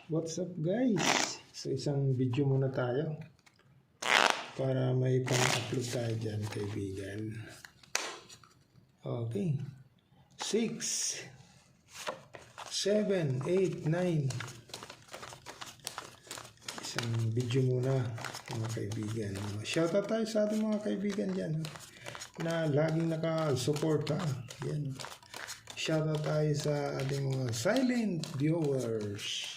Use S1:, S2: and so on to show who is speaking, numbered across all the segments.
S1: What's up guys? So isang video muna tayo para may pang-upload tayo dyan, kaibigan. Okay. 6 7 8 9. Isang video muna mga kaibigan. Shoutout tayo sa ating mga kaibigan dyan na laging naka-suporta. Yan. Shoutout tayo sa ating mga silent viewers.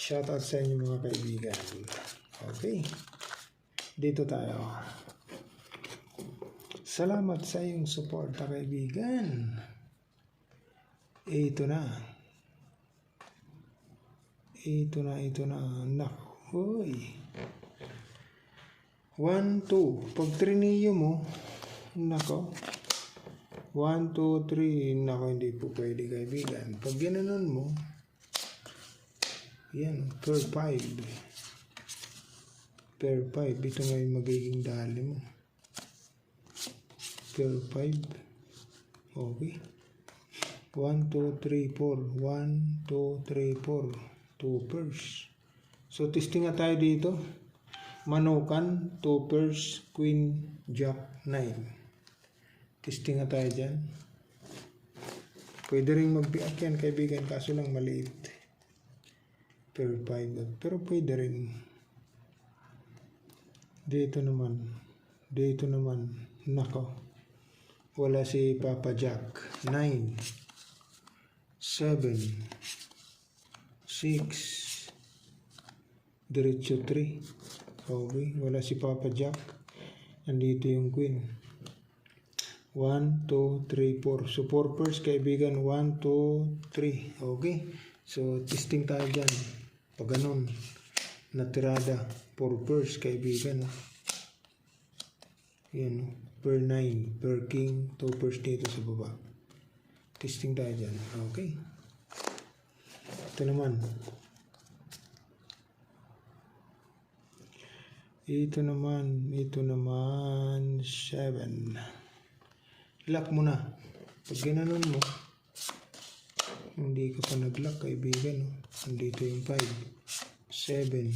S1: Shoutout sa inyo mga kaibigan. Okay. Dito tayo. Salamat sa iyong support, kaibigan. Ito na. Ito na. Nakoy. 1, 2. Pag triniyo mo, nako. 1, 2, 3. Nako, hindi po pwede, kaibigan. Pag ginanon mo, yan, per 5. Per 5. Ito nga yung magiging dali mo. Per 5. Okay. 1, 2, 3, 4. 1, 2, 3, 4. 2 pairs. So, testing nga tayo dito. Manukan, 2 pairs, queen, jack, 9. Testing nga tayo dyan. Pwede rin magbiak yan, kaibigan, kaso lang maliit. Per 5. Pero pwede rin. Dito naman. Nako. Wala si Papa Jack. 9. 7. 6. Diretso 3. Okay. Wala si Papa Jack. Nandito yung queen. 1, 2, 3, 4. So 4 pairs, kaibigan. 1, 2, 3. Okay. So testing tayo dyan. Pag ganun, natirada, 4 pairs, kaibigan. Yan, per 9, per king, 2 pairs dito sa baba. Testing tayo dyan. Okay. Ito naman. Ito naman, 7. Lock mo na. Pag ginanon mo, hindi ka pa nag-lock, kaibigan. Nandito yung 5. 7.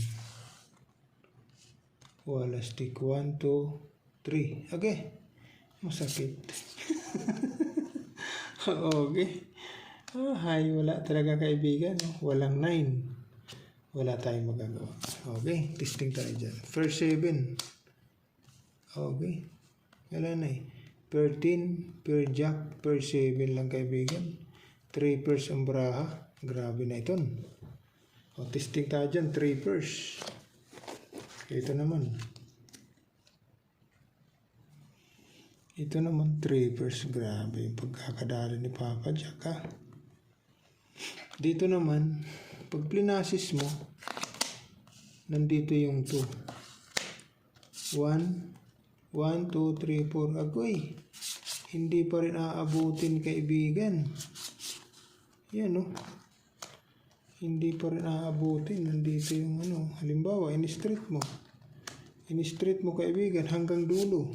S1: Wala stick. 1, 2, 3. Okay. Masakit. Okay. Hay, wala talaga, kaibigan. Walang 9. Wala tayong magagawa. Okay. Testing tayo dyan. First 7. Okay. Wala na eh. Per 10, per jack, per 7 lang, kaibigan. 3 pairs ang baraha. Grabe na ito. O, testing tayo dyan. 3 pairs. Ito naman. 3 pairs. Grabe yung pagkakadali ni Papa Jack, ha. Dito naman, pag plinasis mo, nandito yung 2. 1, 2, 3, 4. Agoy. Hindi pa rin aabutin, kaibigan. Yan, no? Hindi pa rin aabutin. Nandito yung halimbawa, in-street mo. In-street mo, kaibigan, hanggang dulo.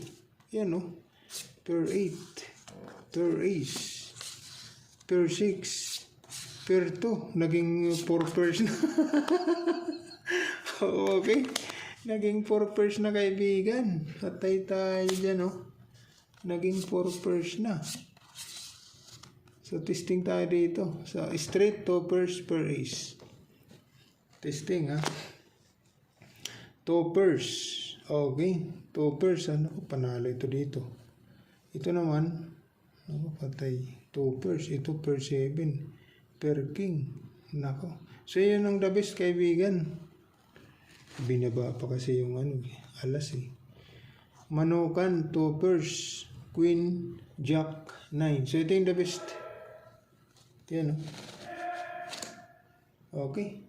S1: Yan, no? Per 8. Per ace. Per 6. Per 2. Naging 4 pairs na. Okay. Naging 4 pairs na, kaibigan. Patay tayo dyan, no? Naging 4 pairs na. So, testing tayo dito. So, straight 2 pairs per ace. Testing, ha? 2 pairs. Okay. 2 pairs. Ano? Panalo ito dito. Ito naman. Ano? Patay. 2 pairs. Ito per 7. Per king. Nako. So, yun ang the best, kaibigan. Binaba pa kasi yung alas eh. Manukan, 2 pairs. Queen, jack, 9. So, ito yung the best. Yan, okay.